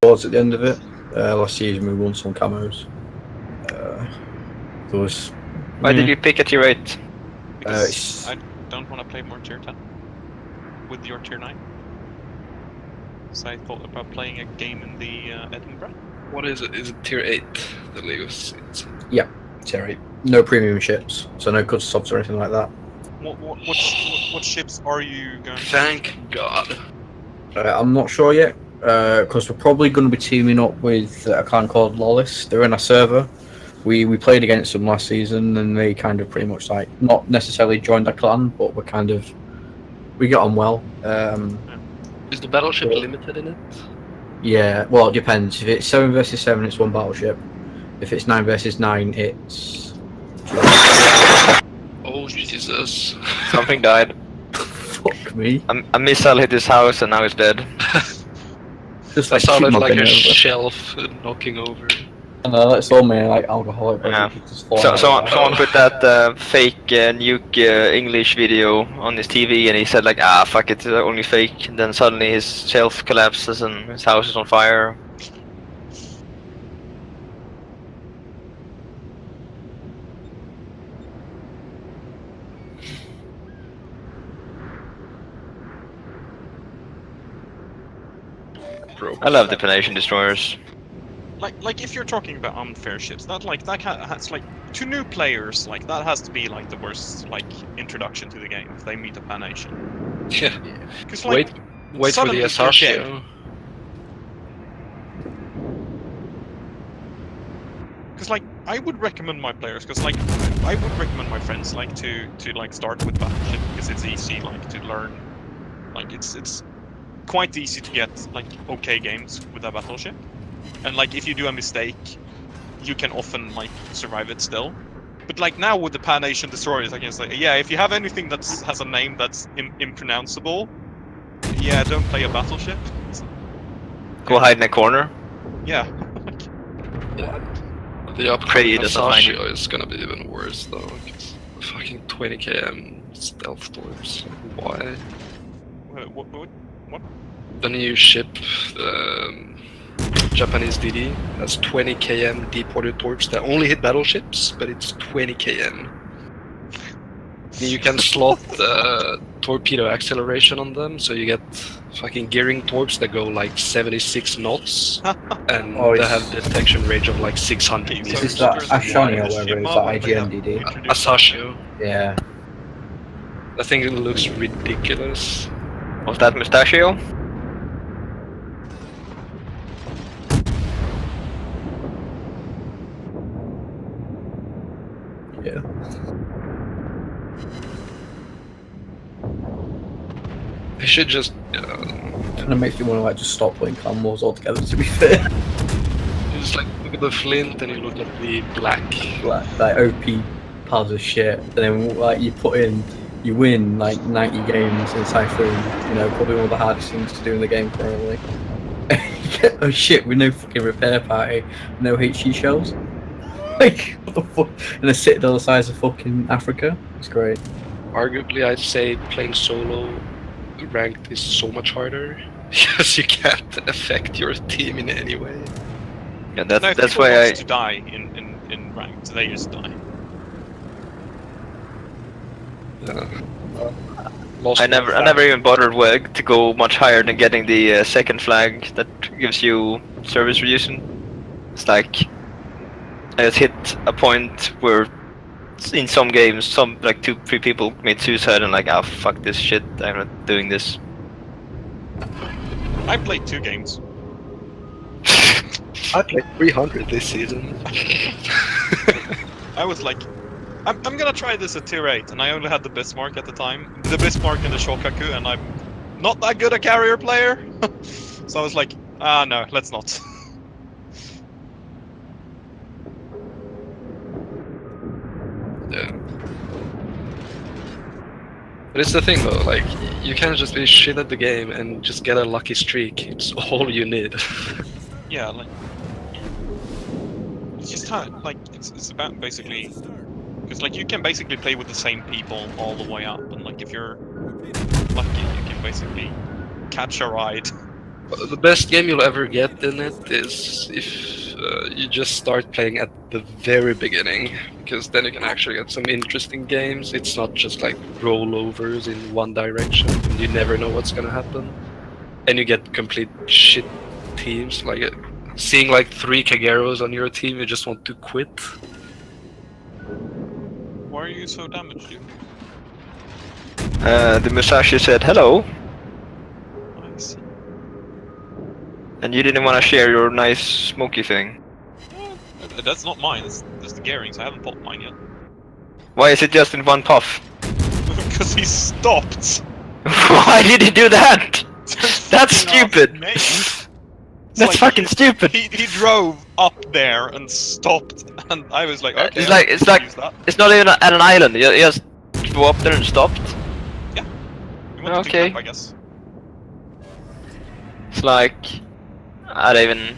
Towards at the end of it. Last season we won some camos. There was. Why did you pick a tier 8? Because I don't want to play more tier 10 with your tier 9. So I thought about playing a game in the Edinburgh. What is it? Is it tier 8? The League of Seeds? Yeah, tier 8. No premium ships, so no good subs or anything like that. What ships are you going to? Thank God. I'm not sure yet, because we're probably going to be teaming up with a clan called Lawless. They're in our server. We played against them last season, and they kind of pretty much like not necessarily joined our clan, but we got on well. Is the battleship limited in it? Yeah, well, it depends. If it's 7 versus 7, it's 1 battleship. If it's 9 versus 9, it's. Oh Jesus! Something died. Fuck me. A missile hit his house and now he's dead. Just That sounded like a over. shelf knocking over. No, that's all me, like alcoholic. Yeah. Someone put that fake nuke English video on his TV and he said like, ah, fuck it, it's only fake. And then suddenly his shelf collapses and his house is on fire. I love the Planation Destroyers. Like if you're talking about unfair ships, that has like to new players, like that has to be like the worst like introduction to the game if they meet a Planation. Yeah. Because like wait for the Asashio. Because like I would recommend my players, because like I would recommend my friends like to like start with Battleship because it's easy like to learn, like it's quite easy to get like okay games with a Battleship. And like if you do a mistake, you can often like survive it still. But like now with the Pan-Asian destroyers, I can say, yeah, if you have anything that has a name that's impronounceable, yeah, don't play a battleship. Go hide in a corner. Yeah. Yeah. The upgrade Asashio is gonna be even worse though. It's fucking 20 km stealth torps. Why? What? The new ship, Japanese DD, has 20 km deep water torps that only hit battleships, but it's 20 km. You can slot torpedo acceleration on them, so you get fucking gearing torps that go like 76 knots, and they have detection range of like 600 meters. Is that Ashani or whatever it is, that IGMDD? Asashio. Yeah. I think it looks ridiculous. Was that Mustachio? Yeah. They should just. Kind of makes me want to like just stop playing clan wars altogether. To be fair. You just like look at the flint and you look at the black. Like OP piles of shit, and then like you win like 90 games in Typhoon. You know, probably one of the hardest things to do in the game currently. Oh shit, with no fucking repair party, no HE shells. Like, what the fuck? And a citadel the size of fucking Africa. It's great. Arguably, I'd say playing solo ranked is so much harder because you can't affect your team in any way. Yeah, that's why I to die in ranked. They just die. I never even bothered to go much higher than getting the second flag that gives you service reduction. It's like I just hit a point where in some games, some like 2-3 people made suicide and like, ah, fuck this shit, I'm not doing this. I played 2 games. I played 300 this season. I was like, I'm gonna try this at tier 8, and I only had the Bismarck at the time. The Bismarck and the Shokaku, and I'm not that good a carrier player. So I was like, no, let's not. Yeah. But it's the thing though, like, you can't just be shit at the game and just get a lucky streak. It's all you need. Yeah, like, it's just like, it's about basically, because like you can basically play with the same people all the way up, and like if you're lucky, you can basically catch a ride The best game you'll ever get in it is if you just start playing at the very beginning, because then you can actually get some interesting games. It's not just like rollovers in one direction, and you never know what's gonna happen. And you get complete shit teams, like seeing like 3 Kageros on your team, you just want to quit. Why are you so damaged, dude? The Musashi said hello, I see. and you didn't want to share your nice smoky thing. That's not mine, that's the Gearings. I haven't popped mine yet. Why is it just in one puff? Because he stopped! Why did he do that? That's stupid! It's That's like fucking stupid! He drove up there and stopped, and I was like, okay, It's like use that. it's not even at an island. You just go up there and stopped. We wanted to Okay. camp, I guess. It's like I don't even.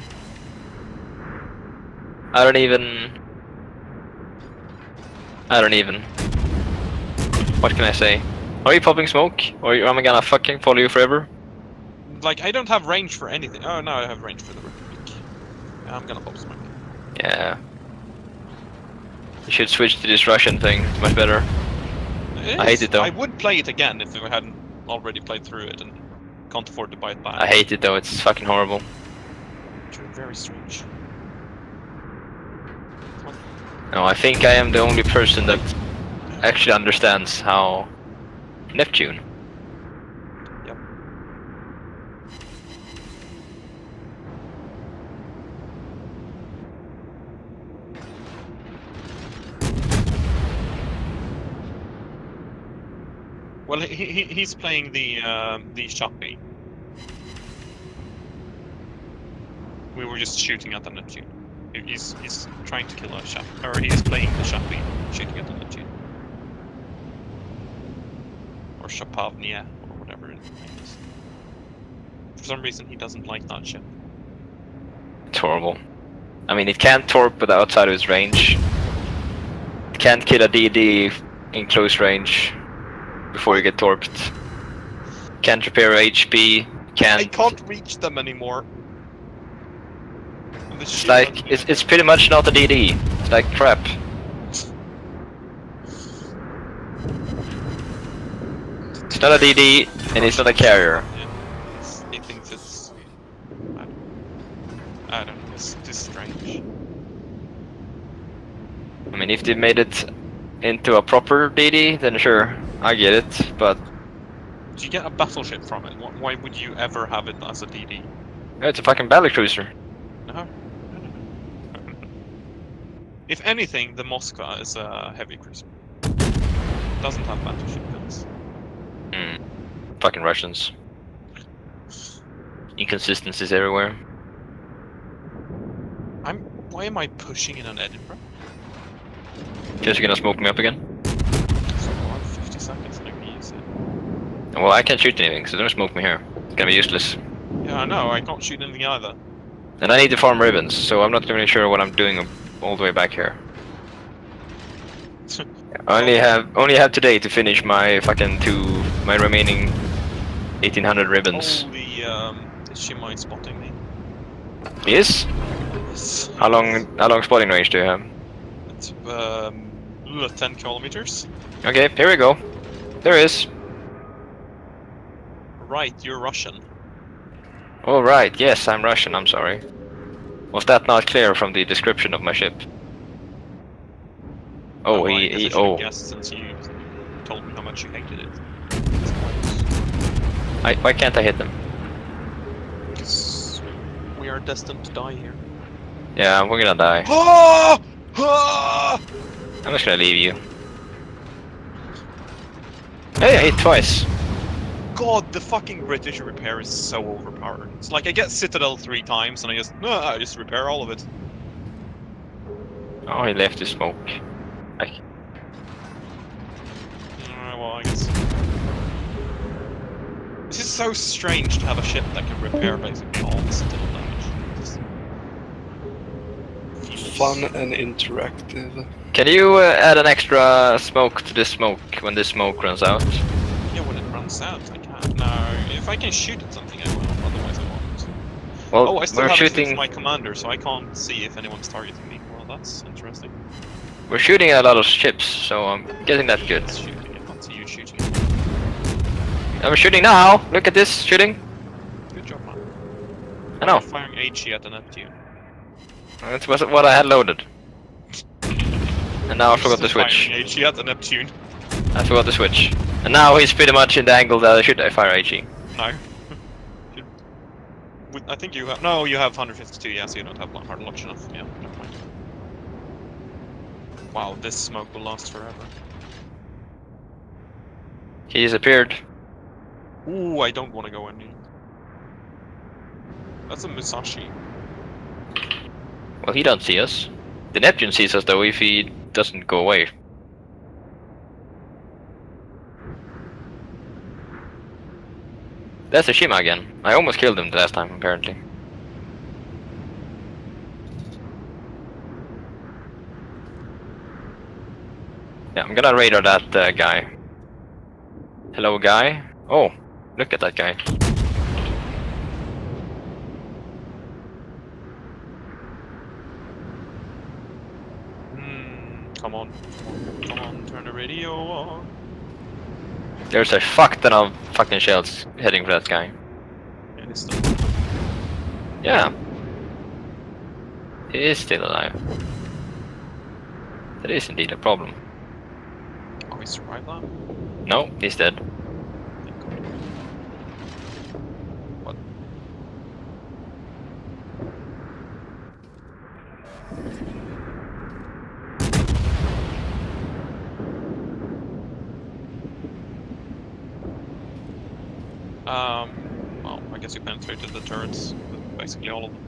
What can I say? Are you popping smoke? Or am I gonna fucking follow you forever? Like, I don't have range for anything. Oh, no, I have range for the Republic. I'm gonna pop smoke. Yeah. You should switch to this Russian thing. It's much better. I hate it though. I would play it again if I hadn't already played through it and can't afford to buy it back. I hate it though. It's fucking horrible. Very strange. No, I think I am the only person that actually understands how Neptune. Yep. Well, he's playing the Shapi. We were just shooting at the Neptune. He's trying to kill a Shapi, or he's playing the Shapi, shooting at the Neptune. Or Shapavnia, or whatever it is. For some reason, he doesn't like that ship. It's horrible. I mean, it can't torp with outside of its range. It can't kill a DD in close range before you get torped. Can't repair HP. I can't reach them anymore. And the It's ship like doesn't it's pretty much not a DD. It's like crap. It's not a DD and it's not a carrier. Yeah, he thinks it's... I don't know, it's just strange. I mean, if they made it into a proper DD, then sure, I get it. But Do you get a battleship from it? Why would you ever have it as a DD? it's a fucking battlecruiser. No. If anything, the Moskva is a heavy cruiser. Doesn't have battleship guns. Fucking Russians. Inconsistencies everywhere. Why am I pushing in an Edinburgh? Guess you're gonna smoke me up again? So on 50 seconds and I can use it. Well, I can't shoot anything, so don't smoke me here. It's gonna be useless. Yeah, I know, I can't shoot anything either. And I need to farm ribbons, so I'm not really sure what I'm doing all the way back here. I only have today to finish my my remaining 1800 ribbons. Holy, is she mind spotting me? Yes? How long spotting range do you have? It's 10 kilometers. Okay, here we go. There is. Right, you're Russian. All right. Yes, I'm Russian. I'm sorry. Was that not clear from the description of my ship? Oh, I guess I he should have guessed since you told me how much you hated it. Why can't I hit them? Because we are destined to die here. Yeah, we're gonna die. Ah! Ah! I'm just gonna leave you. Hey, I hit twice. God, the fucking British repair is so overpowered. It's like I get Citadel 3 times and I just repair all of it. Oh, he left his smoke. Well, I guess. This is so strange to have a ship that can repair basically all the Citadel damage. Just Fun and interactive. Can you add an extra smoke to this smoke when this smoke runs out? Yeah, when it runs out, I can't. No, if I can shoot at something, I will. Otherwise, I won't. Well, Oh, I still we're have it shooting. as my commander, so I can't see if anyone's targeting me. Well, that's interesting. We're shooting at a lot of ships, so I'm getting that good. It's shooting. I can't see you shooting. I'm shooting now. Look at this shooting. Good job, man. I know. You're firing HE at the Neptune. That's what I had loaded. And now I forgot to Still firing switch. HE at the Neptune. I forgot to switch. And now he's pretty much in the angle that I should fire HE. No. I think you have. No, you have 152. Yeah, so you don't have hard launch enough. Yeah, never mind. Wow, this smoke will last forever. He disappeared. Ooh, I don't want to go in here. That's a Musashi. Well, he don't see us. The Neptune sees us though if he doesn't go away. That's a Shima again. I almost killed him the last time, apparently. Yeah, I'm gonna radar that guy. Hello, guy. Oh, look at that guy. Come on. Come on, turn the radio on. There's a fuck ton of fucking shells heading for that guy. Yeah, he's still. Yeah. He is still alive. That is indeed a problem. Oh, he survived that? No, he's dead. Thank God. What? Well, I guess you penetrated the turrets, basically all of them.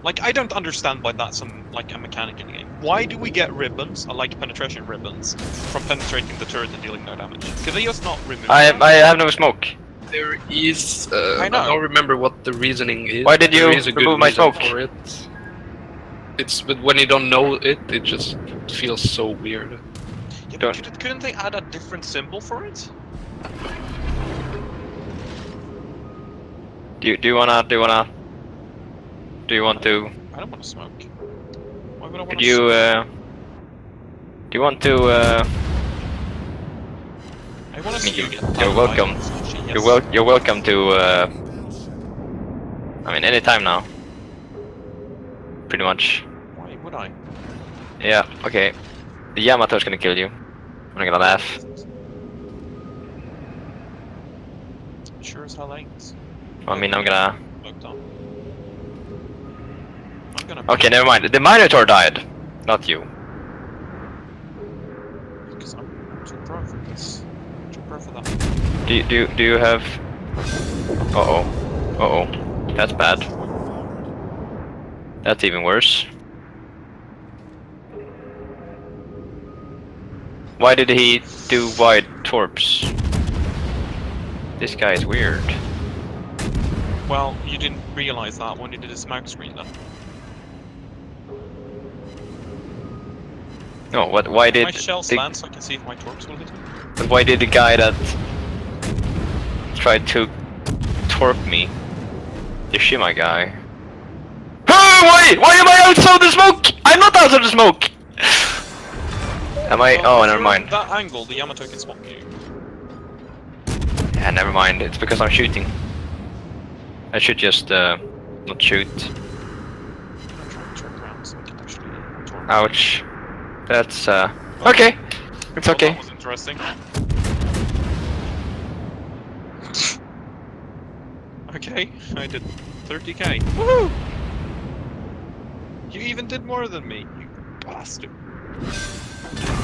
Like, I don't understand why that's like a mechanic in the game. Why do we get ribbons, like penetration ribbons, from penetrating the turret and dealing no damage? Could they just not remove I them? have no smoke. There is. I know. I don't remember what the reasoning is. Why did you There is a good remove my reason smoke? for it. It's but when you don't know it, it just feels so weird. Yeah, Don't- but couldn't they add a different symbol for it? Do you want to? I don't want to smoke. Why would I want Could to you? smoke? Do you want to? I want to see you get You're welcome. Yes. You're welcome to. I mean, anytime now. Pretty much. Why would I? Yeah. Okay. The Yamato's gonna kill you. I'm not gonna laugh. Sure as hell ain't. I mean, I'm gonna. Smoked on. I'm gonna. Okay, never mind. The Minotaur died, not you. Because I'm too pro for this. I'm too pro for that. Do you have? Uh oh. That's bad. That's even worse. Why did he do wide torps? This guy is weird. Well, you didn't realize that when you did a smoke screen then. No, what? Why did? My shells land so I can see if my torps will hit him. But why did the guy that tried to torp me, the Shima guy? Why am I outside the smoke? I'm not outside the smoke! Am I? Well, Oh, if never you're mind. at that angle, the Yamato can spot you. Yeah, never mind. It's because I'm shooting. I should just not shoot. I'm gonna try and turn around so I can actually torp. Ouch. That's okay. It's Well, okay. That was interesting. Okay, I did 30k. Woohoo! You even did more than me, you bastard.